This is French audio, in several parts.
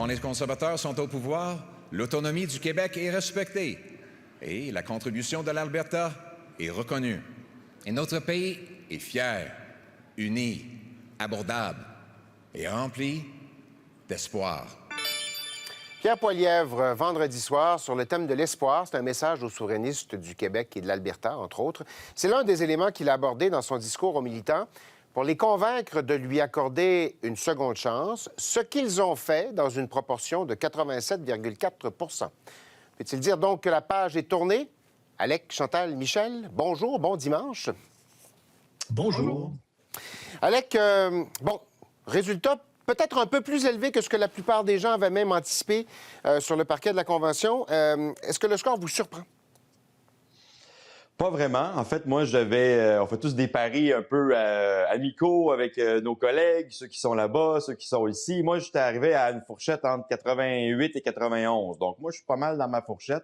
Quand les conservateurs sont au pouvoir, l'autonomie du Québec est respectée et la contribution de l'Alberta est reconnue. Et notre pays est fier, uni, abordable et rempli d'espoir. Pierre Poilievre, vendredi soir, sur le thème de l'espoir. C'est un message aux souverainistes du Québec et de l'Alberta, entre autres. C'est l'un des éléments qu'il a abordé dans son discours aux militants pour les convaincre de lui accorder une seconde chance, ce qu'ils ont fait dans une proportion de 87,4 Peut-il dire donc que la page est tournée? Alec, Chantal, Michel, bonjour, bon dimanche. Bonjour. Alec, résultat peut-être un peu plus élevé que ce que la plupart des gens avaient même anticipé sur le parquet de la Convention. Est-ce que le score vous surprend? Pas vraiment. En fait, moi, on fait tous des paris un peu amicaux avec nos collègues, ceux qui sont là-bas, ceux qui sont ici. Moi, j'étais arrivé à une fourchette entre 88 et 91. Donc, moi, je suis pas mal dans ma fourchette.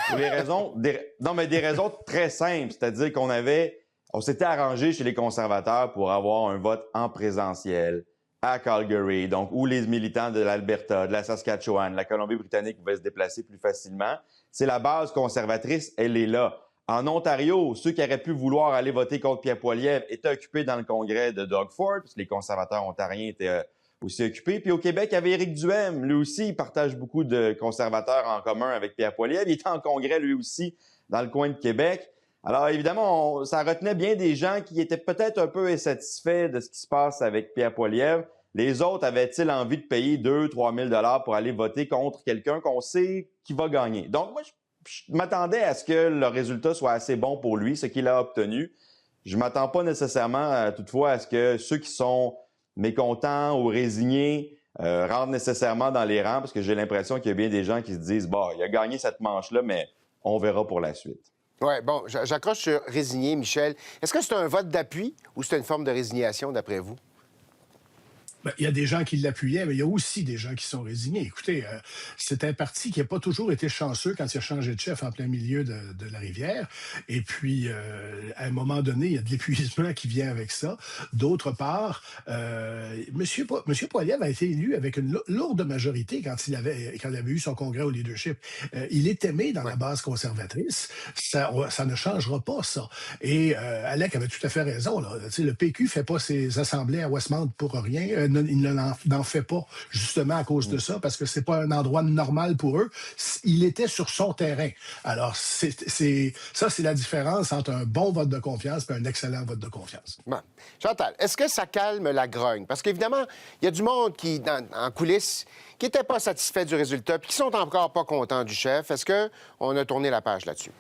Pour des raisons, des raisons très simples. C'est-à-dire on s'était arrangé chez les conservateurs pour avoir un vote en présentiel à Calgary, donc où les militants de l'Alberta, de la Saskatchewan, de la Colombie-Britannique pouvaient se déplacer plus facilement. C'est la base conservatrice, elle est là. En Ontario, ceux qui auraient pu vouloir aller voter contre Pierre Poilievre étaient occupés dans le congrès de Doug Ford, parce que les conservateurs ontariens étaient aussi occupés. Puis au Québec, il y avait Éric Duhaime. Lui aussi, il partage beaucoup de conservateurs en commun avec Pierre Poilievre. Il était en congrès, lui aussi, dans le coin de Québec. Alors, évidemment, ça retenait bien des gens qui étaient peut-être un peu insatisfaits de ce qui se passe avec Pierre Poilievre. Les autres avaient-ils envie de payer 2 000 à 3 000 pour aller voter contre quelqu'un qu'on sait qui va gagner? Donc, moi, je m'attendais à ce que le résultat soit assez bon pour lui, ce qu'il a obtenu. Je m'attends pas nécessairement, toutefois, à ce que ceux qui sont mécontents ou résignés rentrent nécessairement dans les rangs, parce que j'ai l'impression qu'il y a bien des gens qui se disent « Bon, il a gagné cette manche-là, mais on verra pour la suite. » Oui, bon, j'accroche sur résigné, Michel. Est-ce que c'est un vote d'appui ou c'est une forme de résignation, d'après vous? Ben, il y a des gens qui l'appuyaient, mais il y a aussi des gens qui sont résignés. Écoutez, c'est un parti qui n'a pas toujours été chanceux quand il a changé de chef en plein milieu de la rivière. Et puis, à un moment donné, il y a de l'épuisement qui vient avec ça. D'autre part, Monsieur Poilievre a été élu avec une lourde majorité quand il avait eu son congrès au leadership. Il est aimé dans la base conservatrice. Ça ne changera pas, ça. Et Alec avait tout à fait raison. Là. Le PQ fait pas ses assemblées à Westmount pour rien. Il n'en fait pas justement à cause de ça, parce que c'est pas un endroit normal pour eux. Il était sur son terrain. Alors, c'est la différence entre un bon vote de confiance et un excellent vote de confiance. Bon. Chantal, est-ce que ça calme la grogne? Parce qu'évidemment, il y a du monde qui, en coulisses, qui n'était pas satisfait du résultat puis qui sont encore pas contents du chef. Est-ce qu'on a tourné la page là-dessus?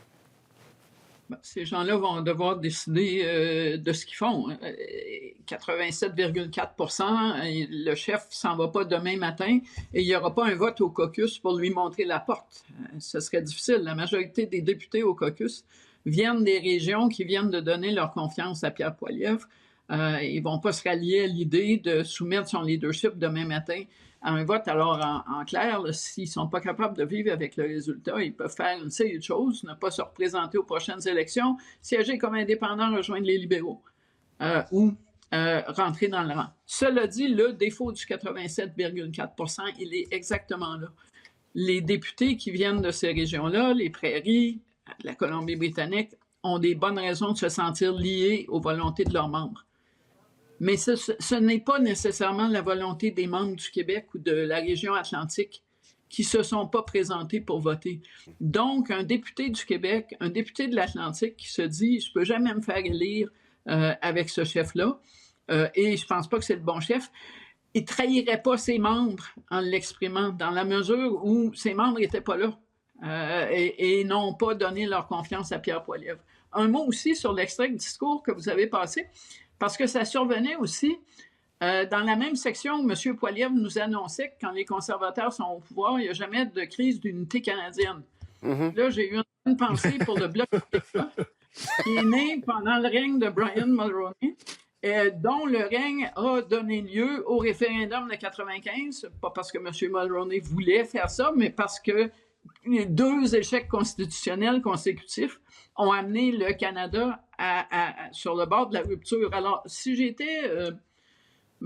Ben, ces gens-là vont devoir décider de ce qu'ils font. 87,4 le chef s'en va pas demain matin et il n'y aura pas un vote au caucus pour lui montrer la porte. Ce serait difficile. La majorité des députés au caucus viennent des régions qui viennent de donner leur confiance à Pierre Poilievre. Ils vont pas se rallier à l'idée de soumettre son leadership demain matin à un vote. Alors, en clair, s'ils sont pas capables de vivre avec le résultat, ils peuvent faire une série de choses, ne pas se représenter aux prochaines élections, siéger comme indépendant, rejoindre les libéraux, ou rentrer dans le rang. Cela dit, le défaut du 87,4 il est exactement là. Les députés qui viennent de ces régions-là, les prairies, la Colombie-Britannique, ont des bonnes raisons de se sentir liés aux volontés de leurs membres. Mais ce n'est pas nécessairement la volonté des membres du Québec ou de la région atlantique qui se sont pas présentés pour voter. Donc, un député du Québec, un député de l'Atlantique qui se dit « je peux jamais me faire élire avec ce chef-là et je pense pas que c'est le bon chef », il trahirait pas ses membres en l'exprimant, dans la mesure où ses membres étaient pas là et n'ont pas donné leur confiance à Pierre Poilievre. Un mot aussi sur l'extrait de discours que vous avez passé, parce que ça survenait aussi dans la même section où M. Poilievre nous annonçait que quand les conservateurs sont au pouvoir, il n'y a jamais de crise d'unité canadienne. Là, j'ai eu une pensée pour le Bloc québécois, qui est né pendant le règne de Brian Mulroney, dont le règne a donné lieu au référendum de 95, pas parce que M. Mulroney voulait faire ça, mais parce que les 2 échecs constitutionnels consécutifs ont amené le Canada sur le bord de la rupture. Alors, si j'étais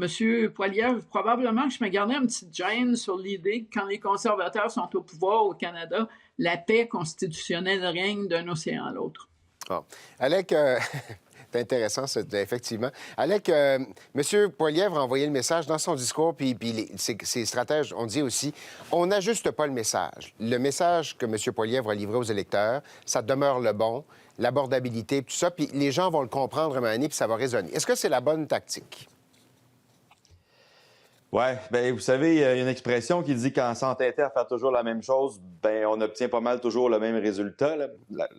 M. Poilievre, probablement que je me gardais une petite gêne sur l'idée que quand les conservateurs sont au pouvoir au Canada, la paix constitutionnelle règne d'un océan à l'autre. Bon. Alec, c'est intéressant, effectivement. Alec, M. Poilievre a envoyé le message dans son discours, puis ses stratèges ont dit aussi, on n'ajuste pas le message. Le message que M. Poilievre a livré aux électeurs, ça demeure le bon, l'abordabilité, tout ça, puis les gens vont le comprendre à un moment donné, puis ça va résonner. Est-ce que c'est la bonne tactique? Oui, bien, vous savez, il y a une expression qui dit qu'en s'entêtant à faire toujours la même chose, ben on obtient pas mal toujours le même résultat. Là.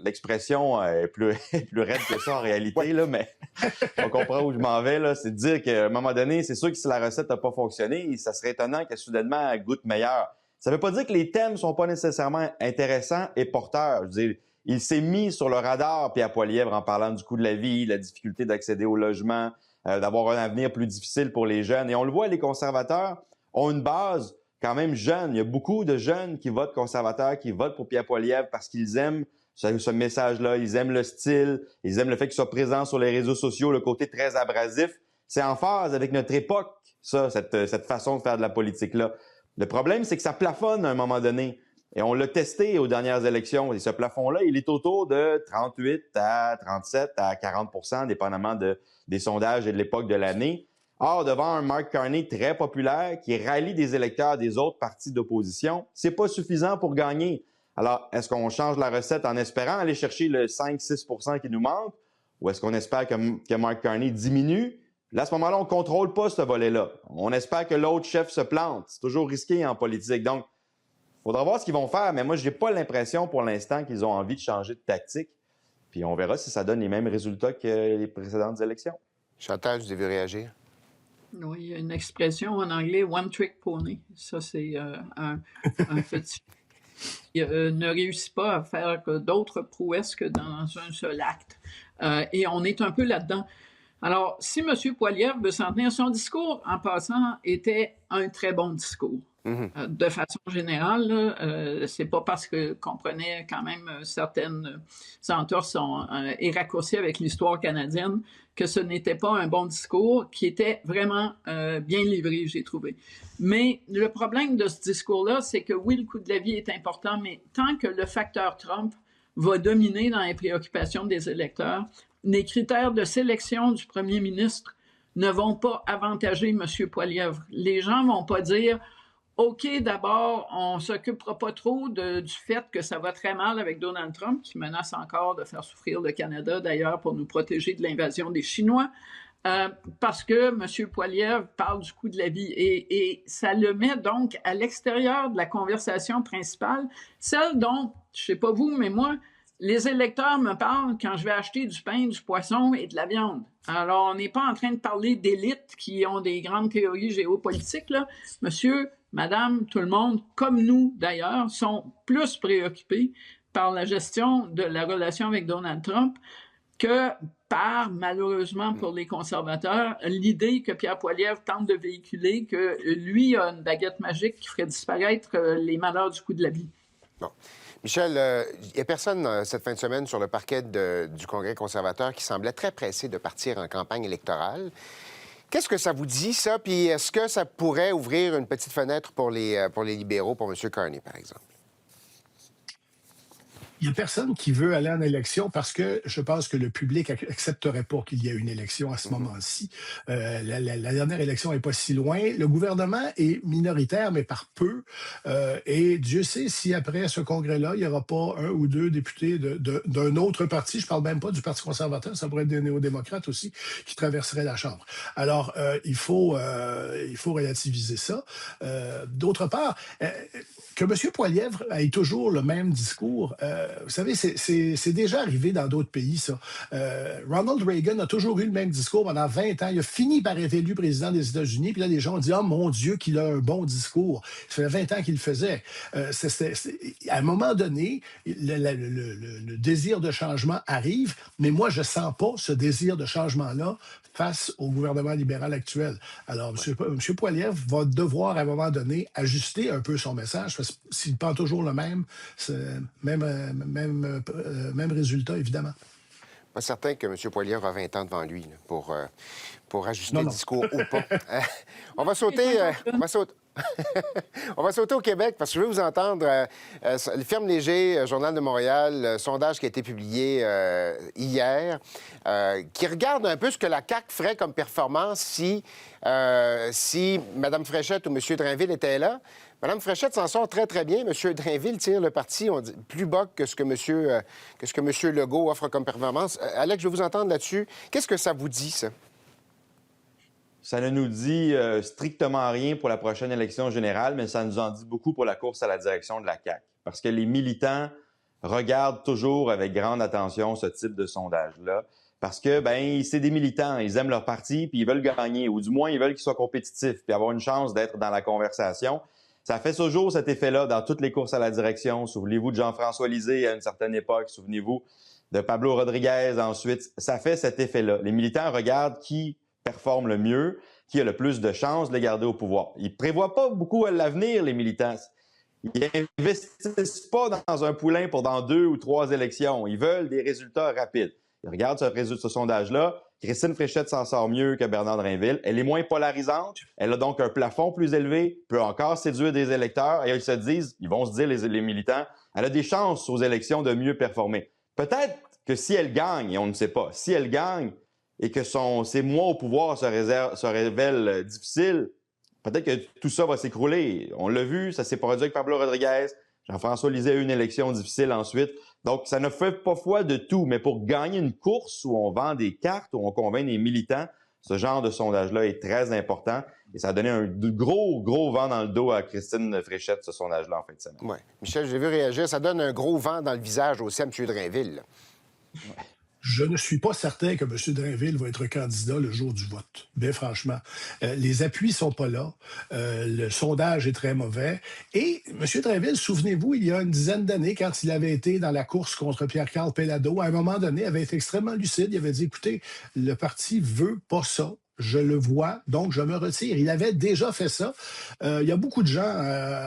L'expression est plus raide que ça en réalité, là, mais on comprend où je m'en vais. Là. C'est de dire qu'à un moment donné, c'est sûr que si la recette n'a pas fonctionné, ça serait étonnant qu'elle soudainement elle goûte meilleure. Ça ne veut pas dire que les thèmes sont pas nécessairement intéressants et porteurs. Je veux dire, il s'est mis sur le radar, Pierre Poilievre, en parlant du coût de la vie, la difficulté d'accéder au logement, d'avoir un avenir plus difficile pour les jeunes. Et on le voit, les conservateurs ont une base quand même jeune. Il y a beaucoup de jeunes qui votent conservateurs, qui votent pour Pierre Poilievre parce qu'ils aiment ce message-là, ils aiment le style, ils aiment le fait qu'il soit présent sur les réseaux sociaux, le côté très abrasif. C'est en phase avec notre époque, ça, cette façon de faire de la politique-là. Le problème, c'est que ça plafonne à un moment donné. Et on l'a testé aux dernières élections. Et ce plafond-là, il est autour de 38 à 37 à 40 % dépendamment des sondages et de l'époque de l'année. Or, devant un Mark Carney très populaire qui rallie des électeurs des autres partis d'opposition, c'est pas suffisant pour gagner. Alors, est-ce qu'on change la recette en espérant aller chercher le 5-6 % qui nous manque? Ou est-ce qu'on espère que Mark Carney diminue? Là, à ce moment-là, on ne contrôle pas ce volet-là. On espère que l'autre chef se plante. C'est toujours risqué en politique. Donc, il faudra voir ce qu'ils vont faire, mais moi, je n'ai pas l'impression pour l'instant qu'ils ont envie de changer de tactique. Puis on verra si ça donne les mêmes résultats que les précédentes élections. Chantal, vous devez réagir. Oui, il y a une expression en anglais, one trick pony. Ça, c'est un petit. Il ne réussit pas à faire d'autres prouesses que dans un seul acte. Et on est un peu là-dedans. Alors, si M. Poilievre veut s'en tenir, son discours, en passant, était un très bon discours. De façon générale, c'est pas parce qu'on prenait quand même certaines entorses et raccourcis avec l'histoire canadienne que ce n'était pas un bon discours qui était vraiment bien livré, j'ai trouvé. Mais le problème de ce discours-là, c'est que oui, le coût de la vie est important, mais tant que le facteur Trump va dominer dans les préoccupations des électeurs, les critères de sélection du premier ministre ne vont pas avantager M. Poilievre. Les gens vont pas dire OK, d'abord, on ne s'occupera pas trop du fait que ça va très mal avec Donald Trump, qui menace encore de faire souffrir le Canada, d'ailleurs, pour nous protéger de l'invasion des Chinois, parce que M. Poilievre parle du coût de la vie. Et ça le met donc à l'extérieur de la conversation principale, celle dont, je ne sais pas vous, mais moi, les électeurs me parlent quand je vais acheter du pain, du poisson et de la viande. Alors, on n'est pas en train de parler d'élites qui ont des grandes théories géopolitiques, là. Monsieur, madame, tout le monde, comme nous d'ailleurs, sont plus préoccupés par la gestion de la relation avec Donald Trump que par, malheureusement pour les conservateurs, l'idée que Pierre Poilievre tente de véhiculer que lui a une baguette magique qui ferait disparaître les malheurs du coût de la vie. Bon. Michel, il n'y a personne cette fin de semaine sur le parquet du Congrès conservateur qui semblait très pressé de partir en campagne électorale. Qu'est-ce que ça vous dit, ça? Puis est-ce que ça pourrait ouvrir une petite fenêtre pour les libéraux, pour M. Carney, par exemple? Il n'y a personne qui veut aller en élection parce que je pense que le public accepterait pas qu'il y ait une élection à ce moment-ci. La dernière élection n'est pas si loin. Le gouvernement est minoritaire, mais par peu. Et Dieu sait si après ce congrès-là, il n'y aura pas un ou deux députés d'un autre parti. Je ne parle même pas du Parti conservateur, ça pourrait être des néo-démocrates aussi, qui traverseraient la Chambre. Alors, il faut relativiser ça. D'autre part, que M. Poilievre ait toujours le même discours, vous savez, c'est déjà arrivé dans d'autres pays, ça. Ronald Reagan a toujours eu le même discours pendant 20 ans. Il a fini par être élu président des États-Unis, puis là, les gens ont dit « Oh mon Dieu, qu'il a un bon discours ». Ça fait 20 ans qu'il le faisait. À un moment donné, le désir de changement arrive, mais moi, je sens pas ce désir de changement-là face au gouvernement libéral actuel. Alors, M. Poilievre va devoir, à un moment donné, ajuster un peu son message, parce que s'il prend toujours le même résultat, évidemment. Pas certain que M. Poilievre a 20 ans devant lui là, pour ajuster Non, le non. discours ou pas. On va sauter... On va sauter au Québec parce que je veux vous entendre. Le Ferme Léger, Journal de Montréal, sondage qui a été publié hier, qui regarde un peu ce que la CAQ ferait comme performance si Mme Fréchette ou M. Drainville étaient là. Mme Fréchette s'en sort très, très bien. M. Drainville tire le parti plus bas que ce que M. Legault offre comme performance. Alex, je veux vous entendre là-dessus. Qu'est-ce que ça vous dit, ça? Ça ne nous dit strictement rien pour la prochaine élection générale, mais ça nous en dit beaucoup pour la course à la direction de la CAQ. Parce que les militants regardent toujours avec grande attention ce type de sondage-là. Parce que, c'est des militants, ils aiment leur parti, puis ils veulent gagner, ou du moins, ils veulent qu'ils soient compétitifs, puis avoir une chance d'être dans la conversation. Ça fait toujours cet effet-là dans toutes les courses à la direction. Souvenez-vous de Jean-François Lisée à une certaine époque, souvenez-vous de Pablo Rodriguez ensuite. Ça fait cet effet-là. Les militants regardent qui performe le mieux, qui a le plus de chances de les garder au pouvoir. Ils ne prévoient pas beaucoup à l'avenir, les militants. Ils n'investissent pas dans un poulain pour dans 2 ou 3 élections. Ils veulent des résultats rapides. Ils regardent ce sondage-là. Christine Fréchette s'en sort mieux que Bernard Drainville. Elle est moins polarisante. Elle a donc un plafond plus élevé, peut encore séduire des électeurs. Et ils vont se dire, les militants, elle a des chances aux élections de mieux performer. Peut-être que si elle gagne, et on ne sait pas, si elle gagne, et que ses mois au pouvoir se révèlent difficiles, peut-être que tout ça va s'écrouler. On l'a vu, ça s'est produit avec Pablo Rodriguez. Jean-François Lisée a eu une élection difficile ensuite. Donc, ça ne fait pas foi de tout, mais pour gagner une course où on vend des cartes, où on convainc des militants, ce genre de sondage-là est très important. Et ça a donné un gros vent dans le dos à Christine Fréchette, ce sondage-là, en fin de semaine. Oui. Michel, j'ai vu réagir. Ça donne un gros vent dans le visage aussi à M. Drainville. Là. Ouais. Je ne suis pas certain que M. Drainville va être candidat le jour du vote. Bien franchement. Les appuis ne sont pas là. Le sondage est très mauvais. Et M. Drainville, souvenez-vous, il y a une dizaine d'années, quand il avait été dans la course contre Pierre-Carl Pellado, à un moment donné, il avait été extrêmement lucide. Il avait dit, écoutez, le parti veut pas ça. Je le vois, donc je me retire. Il avait déjà fait ça. Il y a beaucoup de gens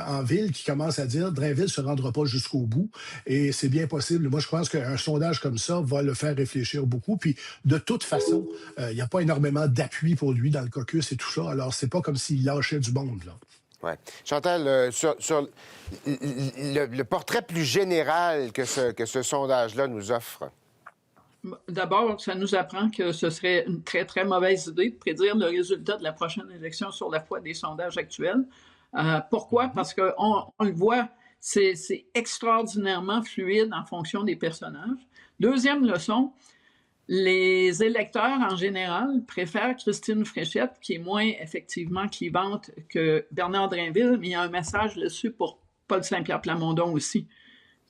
en ville qui commencent à dire Drainville ne se rendra pas jusqu'au bout. Et c'est bien possible. Moi, je pense qu'un sondage comme ça va le faire réfléchir beaucoup. Puis, de toute façon, il n'y a pas énormément d'appui pour lui dans le caucus et tout ça. Alors, c'est pas comme s'il lâchait du monde, là. Ouais. Chantal, sur le portrait plus général que ce sondage-là nous offre. D'abord, ça nous apprend que ce serait une très, très mauvaise idée de prédire le résultat de la prochaine élection sur la foi des sondages actuels. Pourquoi? Parce qu'on le voit, c'est extraordinairement fluide en fonction des personnages. Deuxième leçon, les électeurs, en général, préfèrent Christine Fréchette, qui est moins, effectivement, clivante que Bernard Drainville, mais il y a un message là-dessus pour Paul Saint-Pierre Plamondon aussi.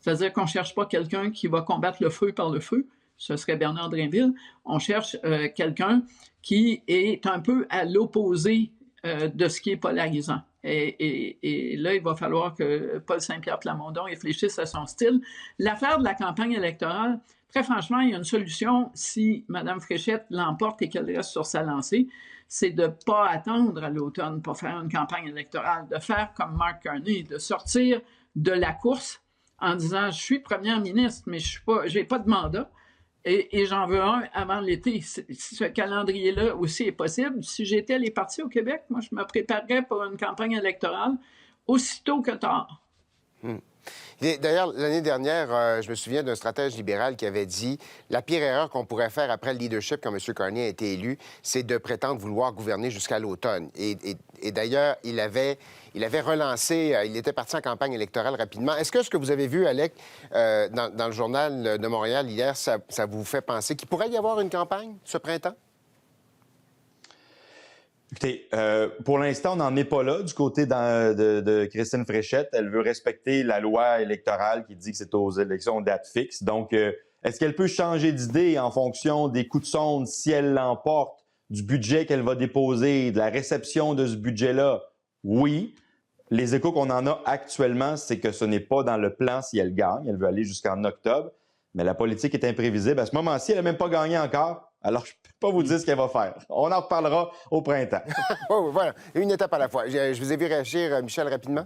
C'est-à-dire qu'on ne cherche pas quelqu'un qui va combattre le feu par le feu, ce serait Bernard Drainville. On cherche quelqu'un qui est un peu à l'opposé de ce qui est polarisant. Et là, il va falloir que Paul Saint-Pierre Plamondon réfléchisse à son style. L'affaire de la campagne électorale, très franchement, il y a une solution si Mme Fréchette l'emporte et qu'elle reste sur sa lancée, c'est de ne pas attendre à l'automne pour faire une campagne électorale, de faire comme Mark Carney, de sortir de la course en disant « Je suis première ministre, mais je n'ai pas de mandat. » Et j'en veux un avant l'été. Ce calendrier-là aussi est possible. Si j'étais les partis au Québec, moi, je me préparerais pour une campagne électorale aussitôt que tard. D'ailleurs, l'année dernière, je me souviens d'un stratège libéral qui avait dit la pire erreur qu'on pourrait faire après le leadership quand M. Carney a été élu, c'est de prétendre vouloir gouverner jusqu'à l'automne. Et d'ailleurs, il avait relancé, il était parti en campagne électorale rapidement. Est-ce que ce que vous avez vu, Alec, dans le Journal de Montréal hier, ça vous fait penser qu'il pourrait y avoir une campagne ce printemps? Écoutez, pour l'instant, on n'en est pas là du côté de Christine Fréchette. Elle veut respecter la loi électorale qui dit que c'est aux élections date fixe. Donc, est-ce qu'elle peut changer d'idée en fonction des coups de sonde si elle l'emporte, du budget qu'elle va déposer, de la réception de ce budget-là? Oui. Les échos qu'on en a actuellement, c'est que ce n'est pas dans le plan si elle gagne. Elle veut aller jusqu'en octobre. Mais la politique est imprévisible. À ce moment-ci, elle n'a même pas gagné encore. Alors, je ne peux pas vous dire ce qu'elle va faire. On en reparlera au printemps. Oh, voilà, une étape à la fois. Je vous ai vu réagir, Michel, rapidement.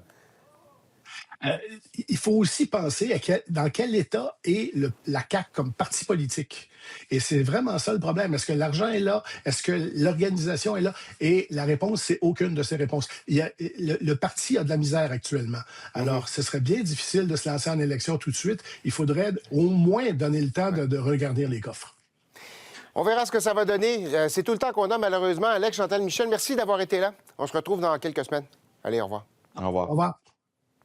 Il faut aussi penser dans quel état est la CAQ comme parti politique. Et c'est vraiment ça le problème. Est-ce que l'argent est là? Est-ce que l'organisation est là? Et la réponse, c'est aucune de ces réponses. Le parti a de la misère actuellement. Alors, ce serait bien difficile de se lancer en élection tout de suite. Il faudrait au moins donner le temps de regarder les coffres. On verra ce que ça va donner. C'est tout le temps qu'on a, malheureusement. Alex, Chantal, Michel, merci d'avoir été là. On se retrouve dans quelques semaines. Allez, au revoir. Au revoir. Au revoir.